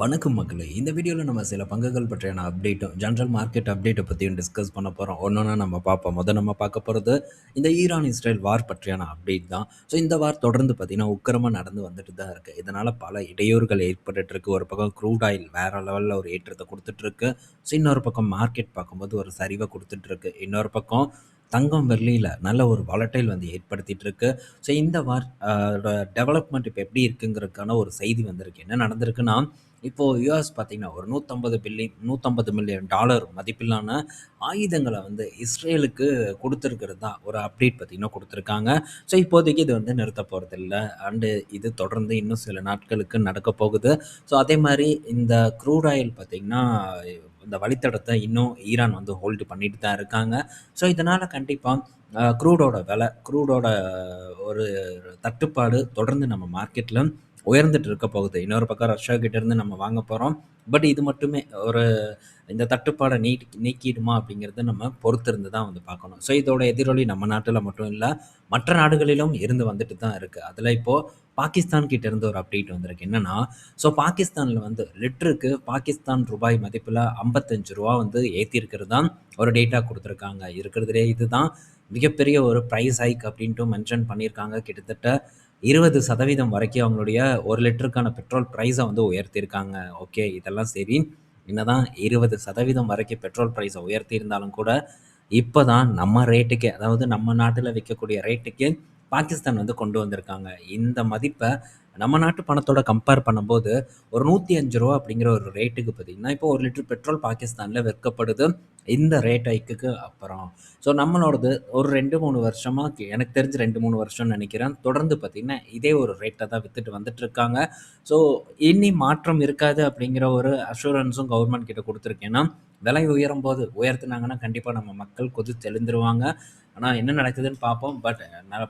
வணக்கம் மக்களே! இந்த வீடியோல நம்ம சில பங்குகள் பற்றியான அப்டேட்டும், ஜெனரல் மார்க்கெட் அப்டேட்ட பத்தியும் டிஸ்கஸ் பண்ண போறோம். ஒன்னொன்னா நம்ம பார்ப்போம். நம்ம பார்க்க போறது, இந்த ஈரான், இஸ்ரேல் வார் பற்றியான அப்டேட் தான். ஸோ இந்த வார் தொடர்ந்து பார்த்தீங்கன்னா, உக்கிரமா நடந்து வந்துட்டு தான் இருக்கு. இதனால பல இடையூறுகள் ஏற்பட்டுட்டு இருக்கு. ஒரு பக்கம் க்ரூட் ஆயில் வேற லெவல்ல ஒரு ஏற்றத்த குடுத்துட்டு இருக்கு. ஸோ இன்னொரு பக்கம் மார்க்கெட் பார்க்கும்போது ஒரு சரிவ குடுத்துட்டு இருக்கு. இன்னொரு பக்கம் தங்கம், வெள்ளியில நல்ல ஒரு வாலடைல் வந்து ஏற்படுத்திட்டு இருக்கு. ஸோ இந்த வார் டெவலப்மெண்ட் இப்ப எப்படி இருக்குங்கிறதுக்கான ஒரு செய்தி வந்திருக்கு. என்ன நடந்திருக்குன்னா, இப்போ யுஎஸ் பார்த்தீங்கன்னா, ஒரு 150 மில்லியன் டாலர் மதிப்பிலான ஆயுதங்கள வந்து இஸ்ரேலுக்கு குடுத்திருக்கிறதா ஒரு அப்டேட் பார்த்தீங்கன்னா குடுத்துருக்காங்க. ஸோ இப்போதைக்கு இது வந்து நிறுத்தப் போறதில்ல. அண்டு இது தொடர்ந்து இன்னும் சில நாட்களுக்கு நடக்கப் போகுது. ஸோ அதே மாரி இந்த க்ரூட் ஆயில் பார்த்தீங்கன்னா, இந்த வழித்தடத்த இன்னும் ஈரான் வந்து ஹோல்டு பண்ணிட்டு தான் இருக்காங்க. ஸோ இதனால கண்டிப்பா க்ரூடோட ஒரு தட்டுப்பாடு தொடர்ந்து நம்ம மார்க்கெட்ல உயர்ந்துட்டு இருக்க போகுது. இன்னொரு பக்கம் ரஷ்யா கிட்ட இருந்து நம்ம வாங்க போறோம். பட் இது மட்டுமே ஒரு இந்த தட்டுப்பாட நீக்கிடுமா அப்படிங்கிறத நம்ம பொறுத்திருந்து தான் வந்து பார்க்கணும். ஸோ இதோட எதிரொலி நம்ம நாட்டுல மட்டும் இல்ல, மற்ற நாடுகளிலும் இருந்து வந்துட்டு தான் இருக்கு. அதுல இப்போ பாகிஸ்தான் கிட்ட இருந்து ஒரு அப்டேட் வந்திருக்கு. என்னன்னா, ஸோ பாகிஸ்தான்ல வந்து லிட்டருக்கு பாகிஸ்தான் ரூபாய் மதிப்புல ரூ. 55 வந்து ஏத்தியிருக்கிறதா ஒரு டேட்டா குடுத்துருக்காங்க. இருக்கிறதுலயே இதுதான் மிகப்பெரிய ஒரு பிரைஸ் ஹைக் அப்படின்ட்டு மென்ஷன் பண்ணியிருக்காங்க. கிட்டத்தட்ட 20% வரைக்கும் அவங்களுடைய 1 லிட்டருக்கான பெட்ரோல் பிரைஸ வந்து உயர்த்தியிருக்காங்க. ஓகே, இதெல்லாம் சரி. என்னதான் 20% வரைக்கும் பெட்ரோல் பிரைஸ உயர்த்தியிருந்தாலும் கூட, இப்ப தான் நம்ம ரேட்டுக்கே, அதாவது நம்ம நாட்டுல விக்கக்கூடிய ரேட்டுக்கே பாகிஸ்தான் வந்து கொண்டு வந்திருக்காங்க. இந்த மதிப்ப நம்ம நாட்டு பணத்தோட கம்பேர் பண்ணும்போது, ஒரு ரூ. 105 அப்படிங்கிற ஒரு ரேட்டுக்கு பார்த்தீங்கன்னா, இப்போ 1 லிட்டர் பெட்ரோல் பாகிஸ்தான்ல விற்கப்படுது. இந்த ரேட் ஹைக்குக்கு அப்புறம். ஸோ நம்மளோடது ஒரு 2, 3 வருஷமா எனக்கு தெரிஞ்சு 2, 3 வருஷம்னு நெனைக்கிறேன். தொடர்ந்து பார்த்தீங்கன்னா, இதே ஒரு ரேட்ல தான் வித்துட்டு வந்துட்டுருக்காங்க. ஸோ இனி மாற்றம் இருக்காது அப்படிங்கிற ஒரு அஷூரன்ஸும் கவர்மெண்ட் கிட்ட குடுத்துருக்கு. ஏன்னா, விலை உயரும்போது உயர்த்துனாங்கன்னா, கண்டிப்பா நம்ம மக்கள் கொதித்து எழுந்துருவாங்க. ஆனா என்ன நடக்குதுன்னு பார்ப்போம். பட்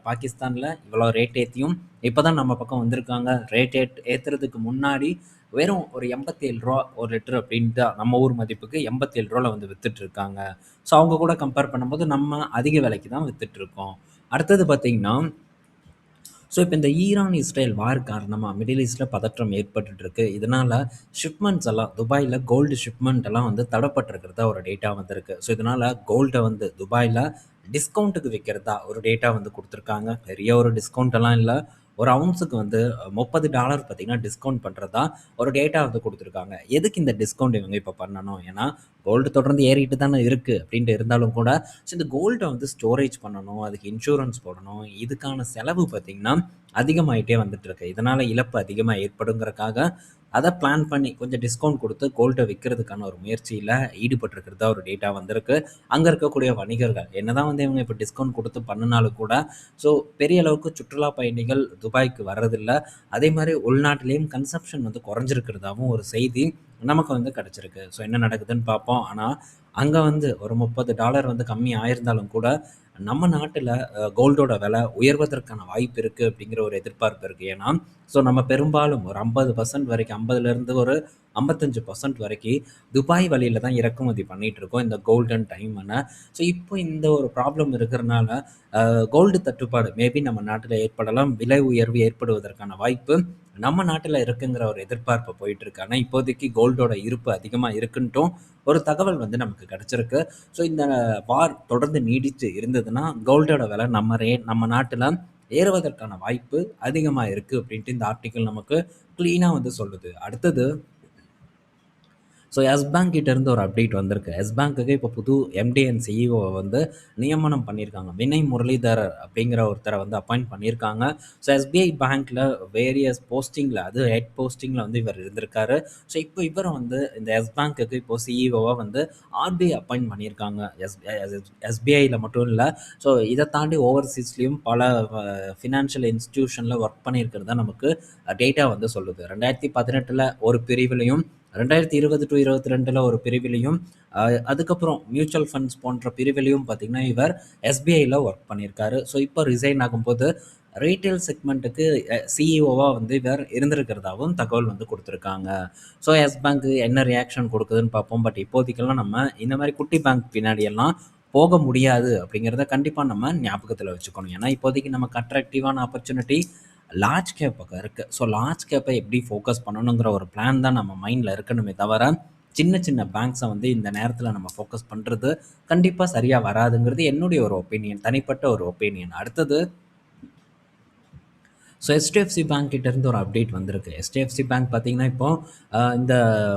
பாகிஸ்தான்ல இவ்வளோ ரேட் ஏத்தியும் இப்ப தான் நம்ம பக்கம் வந்திருக்காங்க. ரேட் ஏத்துறதுக்கு முன்னாடி வெறும் ஒரு ரூ. 87 ஒரு லிட்டர் அப்படின்ட்டு தான் நம்ம ஊர் மதிப்புக்கு ரூ. 87ல வந்து வித்துட்டுருக்காங்க. ஸோ அவங்க கூட கம்பேர் பண்ணும்போது நம்ம அதிக விலைக்கு தான் வித்துட்டுருக்கோம். அடுத்தது பார்த்தீங்கன்னா, ஸோ இப்போ இந்த ஈரான், இஸ்ரேல் வார் காரணமா மிடில் ஈஸ்ட்ல பதற்றம் ஏற்பட்டுட்டு இருக்கு. இதனால ஷிப்மெண்ட்ஸ் எல்லாம் துபாய்ல கோல்டு ஷிப்மெண்ட் எல்லாம் வந்து தடப்பட்டிருக்கிறதா ஒரு டேட்டா வந்திருக்கு. ஸோ இதனால கோல்ட வந்து துபாய்ல டிஸ்கவுண்ட்டுக்கு விக்கிறதா ஒரு டேட்டா வந்து குடுத்துருக்காங்க. பெரிய ஒரு டிஸ்கவுண்ட் எல்லாம் இல்ல. ஒரு அவுன்ஸுக்கு வந்து $30 பார்த்தீங்கன்னா டிஸ்கவுண்ட் பண்றதா ஒரு டேட்டா வந்து குடுத்துருக்காங்க. எதுக்கு இந்த டிஸ்கவுண்ட் இவங்க இப்ப பண்ணணும்? ஏன்னா, கோல்டு தொடர்ந்து ஏறிட்டு தானே இருக்கு அப்படின்ட்டு இருந்தாலும் கூட, ஸோ இந்த கோல்ட வந்து ஸ்டோரேஜ் பண்ணணும், அதுக்கு இன்சூரன்ஸ் போடணும். இதுக்கான செலவு பார்த்தீங்கன்னா, அதிகமாயிட்டே வந்துட்டு இருக்கு. இதனால இழப்பு அதிகமா ஏற்படுங்கிறக்காக, அத பிளான் பண்ணி கொஞ்சம் டிஸ்கவுண்ட் குடுத்து கோல்ட விக்கிறதுக்கான ஒரு முயற்சியில ஈடுபட்டிருக்கிறதா ஒரு டேட்டா வந்திருக்கு. அங்க இருக்கக்கூடிய வணிகர்கள் என்னதான் வந்து இவங்க இப்ப டிஸ்கவுண்ட் குடுத்து பண்ணுனாலும் கூட, ஸோ பெரிய அளவுக்கு சுற்றுலா பயணிகள் துபாய்க்கு வர்றதில்ல. அதே மாரி உள்நாட்டிலேயும் கன்சம்ப்ஷன் வந்து குறைஞ்சிருக்கிறதாவும் ஒரு செய்தி நமக்கு வந்து கிடைச்சிருக்கு. ஸோ என்ன நடக்குதுன்னு பார்ப்போம். ஆனா, அங்க வந்து ஒரு $30 வந்து கம்மி ஆயிருந்தாலும் கூட, நம்ம நாட்டுல கோல்டோட விலை உயர்வதற்கான வாய்ப்பு இருக்கு அப்படிங்கிற ஒரு எதிர்பார்ப்பு இருக்கு. ஏன்னா, ஸோ நம்ம பெரும்பாலும் ஒரு 50% வரைக்கும் 50லேருந்து ஒரு 55% வரைக்கும் துபாய் வழியில தான் இறக்குமதி பண்ணிட்டு இருக்கோம் இந்த கோல்டன் டைமன. ஸோ இப்போ இந்த ஒரு ப்ராப்ளம் இருக்கிறனால கோல்டு தட்டுப்பாடு மேபி நம்ம நாட்டில ஏற்படலாம். விலை உயர்வு ஏற்படுவதற்கான வாய்ப்பு நம்ம நாட்டில இருக்குங்கிற ஒரு எதிர்பார்ப்பு போயிட்டு இருக்கு. ஆனா இப்போதைக்கு கோல்டோட இருப்பு அதிகமா இருக்குன்ட்டும் ஒரு தகவல் வந்து நமக்கு கிடைச்சிருக்கு. ஸோ இந்த வார் தொடர்ந்து நீடிச்சு இருந்ததுன்னா, கோல்டோட விலை நம்ம நாட்டில ஏறுவதற்கான வாய்ப்பு அதிகமா இருக்கு அப்படின்ட்டு இந்த ஆர்டிக்கிள் நமக்கு கிளீனா வந்து சொல்லுது. அடுத்தது, ஸோ எஸ் பேங்க் கிட்ட இருந்து ஒரு அப்டேட் வந்திருக்கு. எஸ் பேங்க்குக்கு இப்போ புது எம்டி அண்ட் சிஇஓ வந்து நியமனம் பண்ணியிருக்காங்க. வினய் முரளிதரர் அப்படிங்கிற ஒருத்தரை வந்து அப்பாயிண்ட் பண்ணியிருக்காங்க. ஸோ எஸ்பிஐ பேங்க்ல வேரியஸ் போஸ்டிங்ல, அது ஹெட் போஸ்டிங்ல வந்து இவர் இருந்திருக்காரு. ஸோ இப்போ இவரை வந்து இந்த எஸ் பேங்க்குக்கு இப்போ சிஇஓவா வந்து ஆர்பிஐ அப்பாயிண்ட் பண்ணியிருக்காங்க. எஸ்பிஐல மட்டும் இல்லை. ஸோ இதை தாண்டி ஓவர்சீஸ்லேயும் பல ஃபினான்ஷியல் இன்ஸ்டிடியூஷனில் ஒர்க் பண்ணியிருக்கிறதா நமக்கு டேட்டா வந்து சொல்லுது. 2018ல் ஒரு பிரிவிலையும், 2020 டு 22ல ஒரு பிரிவிலையும், அதுக்கப்புறம் மியூச்சுவல் ஃபண்ட்ஸ் போன்ற பிரிவிலையும் பார்த்தீங்கன்னா, இவர் எஸ்பிஐல ஒர்க் பண்ணியிருக்காரு. ஸோ இப்போ ரிசைன் ஆகும்போது ரீட்டெயில் செக்மெண்ட்டுக்கு சிஇஓவா வந்து இவர் இருந்திருக்கிறதாவும் தகவல் வந்து குடுத்துருக்காங்க. ஸோ எஸ் பேங்க் என்ன ரியாக்ஷன் குடுக்குதுன்னு பார்ப்போம். பட் இப்போதைக்கெல்லாம் நம்ம இந்த மாரி குட்டி பேங்க் பின்னாடியெல்லாம் போக முடியாது அப்படிங்கிறத கண்டிப்பா நம்ம ஞாபகத்துல வச்சுக்கணும். ஏன்னா இப்போதைக்கு நமக்கு அட்ராக்டிவான ஆப்பர்ச்சுனிட்டி லார்ஜ் கேப் பக்கம் இருக்குது. ஸோ லார்ஜ் கேப்பை எப்படி ஃபோக்கஸ் பண்ணணுங்கிற ஒரு பிளான் தான் நம்ம மைண்டில் இருக்கணுமே தவிர, சின்ன சின்ன பேங்க்ஸை வந்து இந்த நேரத்தில் நம்ம ஃபோக்கஸ் பண்ணுறது கண்டிப்பாக சரியாக வராதுங்கிறது என்னுடைய ஒரு ஒப்பீனியன், தனிப்பட்ட ஒரு ஒப்பீனியன். அடுத்தது, ஸோ HDFC பேங்க் கிட்டேருந்து ஒரு அப்டேட் வந்திருக்கு. HDFC பேங்க் பார்த்தீங்கன்னா, இப்போ இந்த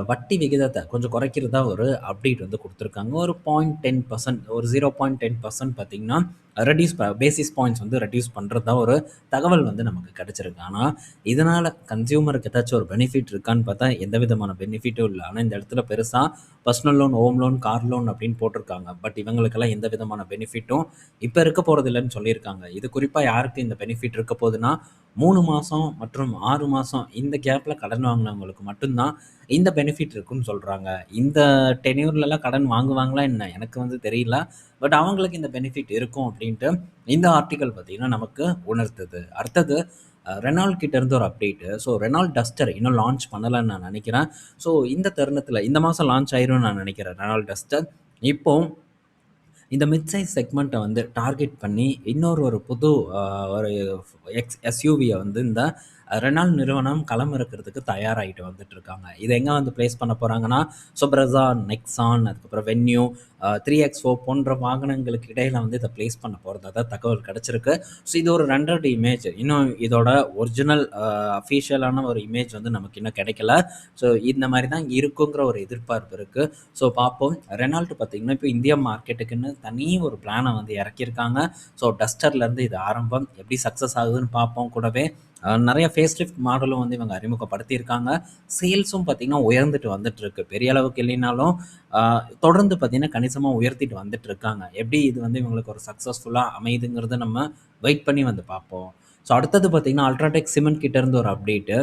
வட்டி விகிதத்தை கொஞ்சம் குறைக்கிறதா ஒரு அப்டேட் வந்து குடுத்துருக்காங்க. ஒரு 0.10% ஒரு 0.10% பார்த்தீங்கன்னா, பேசிஸ் பாயிண்ட்ஸ் வந்து ரெட்யூஸ் பண்ணுறதா ஒரு தகவல் வந்து நமக்கு கிடைச்சிருக்கு. ஆனா, இதனால கன்சியூமருக்கு ஏதாச்சும் ஒரு பெனிஃபிட் இருக்கான்னு பார்த்தா, எந்த விதமான பெனிஃபிட்டும் இல்ல. ஆனா, இந்த இடத்துல பெருசா personal loan, home loan, car loan அப்படின்னு போட்டிருக்காங்க. பட் இவங்களுக்கெல்லாம் எந்த விதமான பெனிஃபிட்டும் இப்ப இருக்க போறதில்லன்னு சொல்லியிருக்காங்க. இது குறிப்பா யாருக்கு இந்த பெனிஃபிட் இருக்க போதுன்னா, 3 மாசம் மற்றும் 6 மாசம் இந்த கேப்ல கடன் வாங்குனவங்களுக்கு மட்டும் தான் இந்த பெனிஃபிட் இருக்குன்னு சொல்றாங்க. இந்த டென்யூர்லலாம் கடன் வாங்குவாங்களா என்ன? எனக்கு வந்து தெரியல. பட் அவங்களுக்கு இந்த பெனிஃபிட் இருக்கும் அப்படின்ட்டு இந்த ஆர்டிக்கல் பார்த்தீங்கன்னா நமக்கு உணர்த்துது. அடுத்தது, ரெனால்ட் கிட்ட இருந்து ஒரு அப்டேட்டு. ஸோ ரெனால்ட் டஸ்டர் இன்னும் லான்ச் பண்ணலன்னு நான் நினைக்கிறேன். ஸோ இந்த தருணத்தில இந்த மாசம் லான்ச் ஆயிரும்னு நான் நினைக்கிறேன் ரெனால்ட் டஸ்டர். இப்போ இந்த மிட் சைஸ் செக்மெண்ட்டை வந்து டார்கெட் பண்ணி இன்னொரு ஒரு புது ஒரு எஸ்யூவியை வந்து இந்த ரெனால்ட் நிறுவனம் களம் இறக்கிறதுக்கு தயாராகிட்டு வந்துட்டு இருக்காங்க. இதை எங்கே வந்து பிளேஸ் பண்ண போகிறாங்கன்னா, ஸோ நெக்ஸான், அதுக்கப்புறம் வென்யூ, 3XO போன்ற வாகனங்களுக்கு இடையில வந்து இதை பிளேஸ் பண்ண போகிறதா தான் தகவல் கிடச்சிருக்கு. ஸோ இது ஒரு ரெண்டர்டு இமேஜ், இன்னும் இதோட ஒரிஜினல் அஃபீஷியலான ஒரு இமேஜ் வந்து நமக்கு இன்னும் கிடைக்கல. ஸோ இந்த மாதிரி தான் இருக்குங்கிற ஒரு எதிர்பார்ப்பு இருக்குது. ஸோ பார்ப்போம். ரெனால்ட் பார்த்திங்கன்னா இப்போ இந்தியா மார்க்கெட்டுக்குன்னு தனி ஒரு பிளானை வந்து இறக்கியிருக்காங்க. ஸோ டஸ்டர்லேருந்து இது ஆரம்பம், எப்படி சக்ஸஸ் ஆகுதுன்னு பார்ப்போம். கூடவே நிறைய ஃபேஸ் லிஃப்ட் மாடலும் வந்து இவங்க அறிமுகப்படுத்தியிருக்காங்க. சேல்ஸும் பார்த்திங்கன்னா உயர்ந்துட்டு வந்துட்டுருக்கு. பெரிய அளவுக்கு இல்லைனாலும் தொடர்ந்து பார்த்திங்கன்னா கணிசமாக உயர்த்திட்டு வந்துட்டு இருக்காங்க. எப்படி இது வந்து இவங்களுக்கு ஒரு சக்ஸஸ்ஃபுல்லாக அமையுதுங்கிறத நம்ம வெயிட் பண்ணி வந்து பார்ப்போம். ஸோ அடுத்தது பார்த்திங்கன்னா, அல்ட்ராடெக் சிமெண்ட் கிட்டேருந்து ஒரு அப்டேட்டு.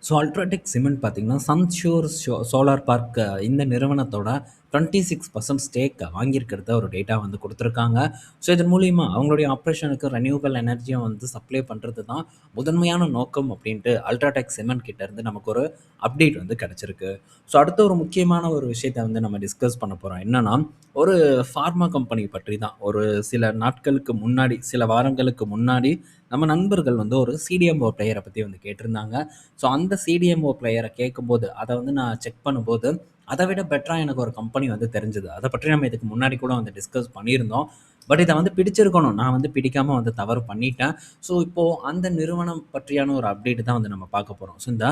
ஸோ அல்ட்ராடெக் சிமெண்ட் பார்த்தீங்கன்னா, சன்ஷூர் சோலார் பார்க் இந்த நிறுவனத்தோட 26% ஸ்டேக் வாங்கியிருக்கிறத ஒரு டேட்டா வந்து கொடுத்துருக்காங்க. ஸோ இதன் மூலிமா அவங்களுடைய ஆப்ரேஷனுக்கு ரெனியூவபிள் எனர்ஜியை வந்து சப்ளை பண்ணுறது தான் முதன்மையான நோக்கம் அப்படின்ட்டு அல்ட்ராடெக் சிமெண்ட் கிட்டேருந்து நமக்கு ஒரு அப்டேட் வந்து கிடச்சிருக்கு. ஸோ அடுத்த ஒரு முக்கியமான ஒரு விஷயத்தை வந்து நம்ம டிஸ்கஸ் பண்ண போகிறோம். என்னன்னா, ஒரு ஃபார்மா கம்பெனி பற்றி தான். ஒரு சில நாட்களுக்கு முன்னாடி, சில வாரங்களுக்கு முன்னாடி நம்ம நண்பர்கள் வந்து ஒரு சிடிஎம்ஓ பிளேயரை பற்றி வந்து கேட்டிருந்தாங்க. ஸோ அந்த சிடிஎம்ஓ பிளேயரை கேட்கும்போது, அதை வந்து நான் செக் பண்ணும்போது, அதை விட பெட்டராக எனக்கு ஒரு கம்பெனி வந்து தெரிஞ்சுது. அதை பற்றி நம்ம இதுக்கு முன்னாடி கூட வந்து டிஸ்கஸ் பண்ணியிருந்தோம். பட் இதை வந்து பிடிச்சிருக்கணும். நான் வந்து பிடிக்காமல் வந்து தவறு பண்ணிட்டேன். ஸோ இப்போது அந்த நிறுவனம் பற்றியான ஒரு அப்டேட் தான் வந்து நம்ம பார்க்க போகிறோம். ஸோ இந்த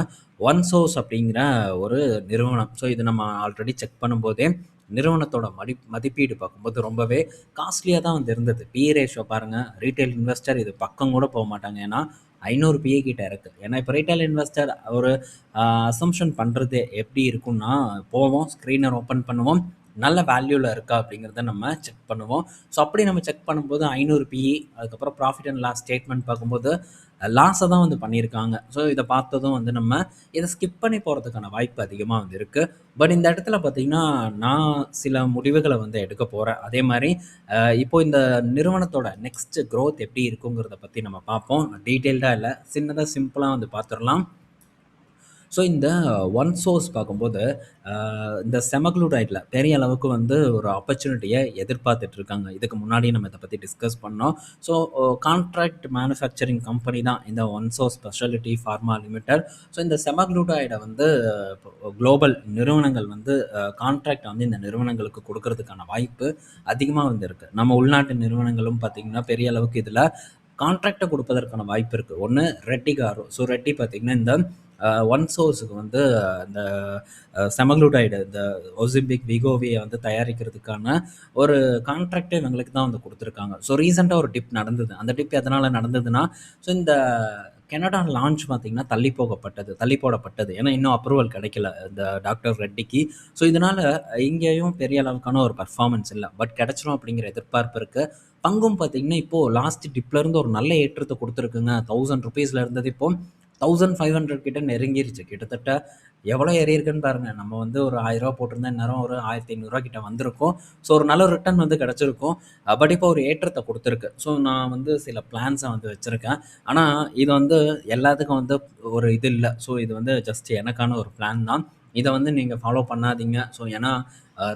ஒன் சோர்ஸ் அப்படிங்கிற ஒரு நிறுவனம். ஸோ இது நம்ம ஆல்ரெடி செக் பண்ணும்போதே நிறுவனத்தோட மதிப்பீடு பார்க்கும்போது ரொம்பவே காஸ்ட்லியாக தான் வந்து இருந்தது. பிஇ ரேஷியோ பாருங்கள், ரீட்டைல் இன்வெஸ்டர் இது பக்கம் கூட போக மாட்டாங்க. ஏன்னா 500 பிஏ கிட்ட இருக்குது. ஏன்னா இப்போ ரீட்டைல் இன்வெஸ்டர் ஒரு அசம்ஷன் பண்ணுறது எப்படி இருக்குன்னா, போவோம், ஸ்க்ரீனர் ஓப்பன் பண்ணுவோம், நல்ல வேல்யூவில் இருக்கா அப்படிங்கிறத நம்ம செக் பண்ணுவோம். ஸோ அப்படி நம்ம செக் பண்ணும்போது 500 பிஇ, அதுக்கப்புறம் ப்ராஃபிட் அண்ட் லாஸ் ஸ்டேட்மெண்ட் பார்க்கும்போது லாஸை தான் வந்து பண்ணியிருக்காங்க. ஸோ இதை பார்த்ததும் வந்து நம்ம இதை ஸ்கிப் பண்ணி போகிறதுக்கான வாய்ப்பு அதிகமாக வந்து இருக்குது. பட் இந்த இடத்துல பார்த்திங்கன்னா, நான் சில முடிவுகளை வந்து எடுக்க போகிறேன். அதே மாதிரி இப்போ இந்த நிறுவனத்தோட நெக்ஸ்ட் க்ரோத் எப்படி இருக்குங்கிறத பற்றி நம்ம பார்ப்போம். டீட்டெயில்டாக இல்லை, சின்னதாக சிம்பிளாக வந்து பார்த்துடலாம். ஸோ இந்த ஒன் சோர்ஸ் பார்க்கும்போது இந்த செமக்ளூடைடில் பெரிய அளவுக்கு வந்து ஒரு ஆப்பர்ச்சுனிட்டியை எதிர்பார்த்துட்டு இருக்காங்க. இதுக்கு முன்னாடி நம்ம இதை பற்றி டிஸ்கஸ் பண்ணோம். ஸோ கான்ட்ராக்ட் மேனுஃபேக்சரிங் கம்பெனி தான் இந்த one source speciality pharma limited. So இந்த செமக்ளூடைடை வந்து குளோபல் நிறுவனங்கள் வந்து கான்ட்ராக்ட் வந்து இந்த நிறுவனங்களுக்கு கொடுக்கறதுக்கான வாய்ப்பு அதிகமாக வந்து இருக்குது. நம்ம உள்நாட்டு நிறுவனங்களும் பார்த்திங்கன்னா பெரிய அளவுக்கு இதில் கான்ட்ராக்டை கொடுப்பதற்கான வாய்ப்பு இருக்குது. ஒன்று ரெட்டி காரோ. ஸோ ரெட்டி பார்த்திங்கன்னா இந்த ஒன் சோர்ஸுக்கு வந்து இந்த செமக்ளூடைடு, இந்த ஒசிம்பிக் விகோவியை வந்து தயாரிக்கிறதுக்கான ஒரு கான்ட்ராக்டே இவங்களுக்கு தான் வந்து கொடுத்துருக்காங்க. ஸோ ரீசெண்டாக ஒரு டிப் நடந்தது. அந்த டிப் எதனால் நடந்ததுன்னா, ஸோ இந்த கனடா லான்ச் பார்த்திங்கன்னா தள்ளி போடப்பட்டது. ஏன்னா இன்னும் அப்ரூவல் கிடைக்கல இந்த டாக்டர் ரெட்டிக்கு. ஸோ இதனால் இங்கேயும் பெரிய அளவுக்கான ஒரு பர்ஃபார்மன்ஸ் இல்லை. பட் கிடச்சிரும் அப்படிங்கிற எதிர்பார்ப்பு இருக்குது. பங்கும் பார்த்திங்கன்னா இப்போது லாஸ்ட் டிப்லேருந்து ஒரு நல்ல ஏற்றத்தை கொடுத்துருக்குங்க. ₹1000 இருந்தது இப்போது 1500 கிட்ட நெருங்கிருச்சு. கிட்டத்தட்ட எவ்வளோ ஏறியிருக்குன்னு பாருங்கள். நம்ம வந்து ஒரு ₹1000 போட்டிருந்தா இந்நேரம் ஒரு ₹1500 கிட்ட வந்திருக்கும். ஸோ ஒரு நல்ல ரிட்டர்ன் வந்து கிடச்சிருக்கும். பட் இப்போ ஒரு ஏற்றத்தை கொடுத்துருக்கு. ஸோ நான் வந்து சில பிளான்ஸை வந்து வச்சுருக்கேன். ஆனால் இது வந்து எல்லாத்துக்கும் வந்து ஒரு இது இல்லை. ஸோ இது வந்து ஜஸ்ட் எனக்கான ஒரு பிளான் தான். இதை வந்து நீங்கள் ஃபாலோ பண்ணாதீங்க. ஸோ ஏன்னா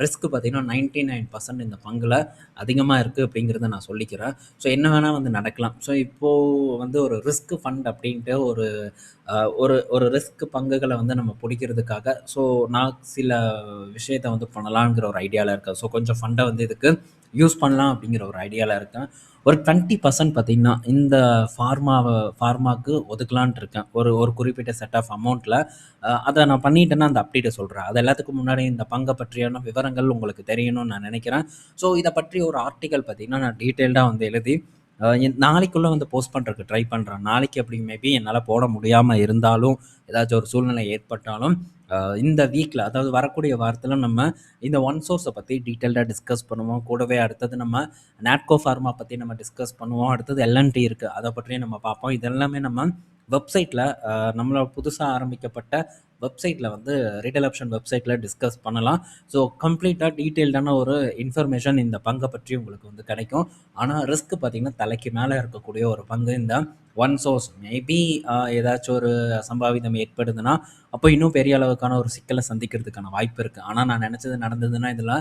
ரிஸ்க் பார்த்தீங்கன்னா 99% இந்த பங்குல அதிகமா இருக்கு அப்படிங்கிறத நான் சொல்லிக்கிறேன். ஸோ என்ன வேணா வந்து நடக்கலாம். ஸோ இப்போ வந்து ஒரு ரிஸ்க் ஃபண்ட் அப்படின்ட்டு ஒரு ஒரு ரிஸ்க் பங்குகள வந்து நம்ம புடிக்கிறதுக்காக, ஸோ நான் சில விஷயத்த வந்து பண்ணலாங்கிற ஒரு ஐடியால இருக்கேன். ஸோ கொஞ்சம் ஃபண்ட வந்து இதுக்கு யூஸ் பண்ணலாம் அப்படிங்கிற ஒரு ஐடியால இருக்கேன். ஒரு 20% பார்த்தீங்கன்னா, இந்த ஃபார்மாக்கு ஒதுக்கலான்ட்டு இருக்கேன். ஒரு ஒரு குறிப்பிட்ட செட் ஆஃப் அமௌண்ட்ல. அத நான் பண்ணிட்டேன்னா அந்த அப்டேட்ட சொல்றேன். அது எல்லாத்துக்கும் முன்னாடி இந்த பங்க பற்றியான விவரங்கள் உங்களுக்கு தெரியணும்னு நான் நெனைக்கிறேன். ஸோ இத பற்றி ஒரு ஆர்டிக்கல் பார்த்தீங்கன்னா, நான் டீட்டெயில்டா வந்து எழுதி நாளைக்குள்ள வந்து போஸ்ட் பண்றதுக்கு ட்ரை பண்றேன். நாளைக்கு அப்படி மேபி என்னால போட முடியாம இருந்தாலும், ஏதாச்சும் ஒரு சூழ்நிலை ஏற்பட்டாலும், இந்த வீக்ல அதாவது வரக்கூடிய வாரத்தில நம்ம இந்த ஒன் சோர்ஸ பத்தி டீட்டெயில்டா டிஸ்கஸ் பண்ணுவோம். கூடவே அடுத்தது நம்ம நாட்கோ ஃபார்மா பத்தி நம்ம டிஸ்கஸ் பண்ணுவோம். அடுத்தது எல்&டி இருக்கு. அத பற்றியும் நம்ம பார்ப்போம். இது எல்லாமே நம்ம வெப்சைட்ல நம்மளோட புதுசா ஆரம்பிக்கப்பட்ட வெப்சைட்ல வந்து ரீட்டெயில் ஆப்ஷன் வெப்சைட்ல டிஸ்கஸ் பண்ணலாம். ஸோ கம்ப்ளீட்டா டீட்டெயில்டான ஒரு இன்ஃபர்மேஷன் இந்த பங்க பற்றி உங்களுக்கு வந்து கிடைக்கும். ஆனா ரிஸ்க் பார்த்தீங்கன்னா, தலைக்கு மேல இருக்கக்கூடிய ஒரு பங்கு இந்த ஒன் சோர்ஸ். மேபி ஏதாச்சும் ஒரு அசம்பாவிதம் ஏற்படுதுன்னா, அப்போ இன்னும் பெரிய அளவுக்கான ஒரு சிக்கல சந்திக்கிறதுக்கான வாய்ப்பு இருக்கு. ஆனா நான் நெனச்சது நடந்ததுன்னா, இதுல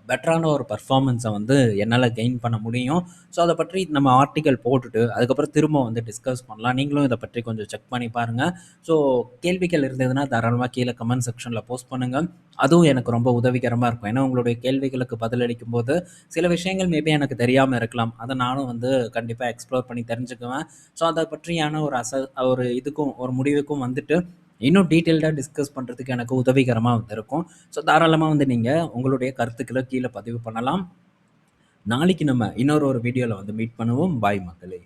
பெட்டரான ஒரு பெர்ஃபார்மன்ஸ வந்து என்னால கெயின் பண்ண முடியும். ஸோ அத பற்றி நம்ம ஆர்டிக்கல் போட்டுட்டு, அதுக்கப்புறம் திரும்ப வந்து டிஸ்கஸ் பண்ணலாம். நீங்களும் இத பற்றி கொஞ்சம் செக் பண்ணி பாருங்க. ஸோ கேள்விகள் இருந்ததுன்னா, தாராளமா கீழ கமெண்ட் செக்ஷன்ல போஸ்ட் பண்ணுங்க. அதுவும் எனக்கு ரொம்ப உதவிகரமா இருக்கும். ஏன்னா, உங்களுடைய கேள்விகளுக்கு பதிலளிக்கும்போது, சில விஷயங்கள் மேபி எனக்கு தெரியாம இருக்கலாம். அத நானும் வந்து கண்டிப்பா எக்ஸ்ப்ளோர் பண்ணி தெரிஞ்சுக்குவேன். ஸோ அத பற்றியான ஒரு இதுக்கும் ஒரு முடிவுக்கும் வந்துட்டு, இன்னும் டீட்டெயில்டா டிஸ்கஸ் பண்றதுக்கு எனக்கு உதவிகரமா வந்து இருக்கும். ஸோ தாராளமா வந்து நீங்க உங்களுடைய கருத்துக்கள கீழ பதிவு பண்ணலாம். நாளைக்கு நம்ம இன்னொரு வீடியோல வந்து மீட் பண்ணுவோம். பாய் மக்களே!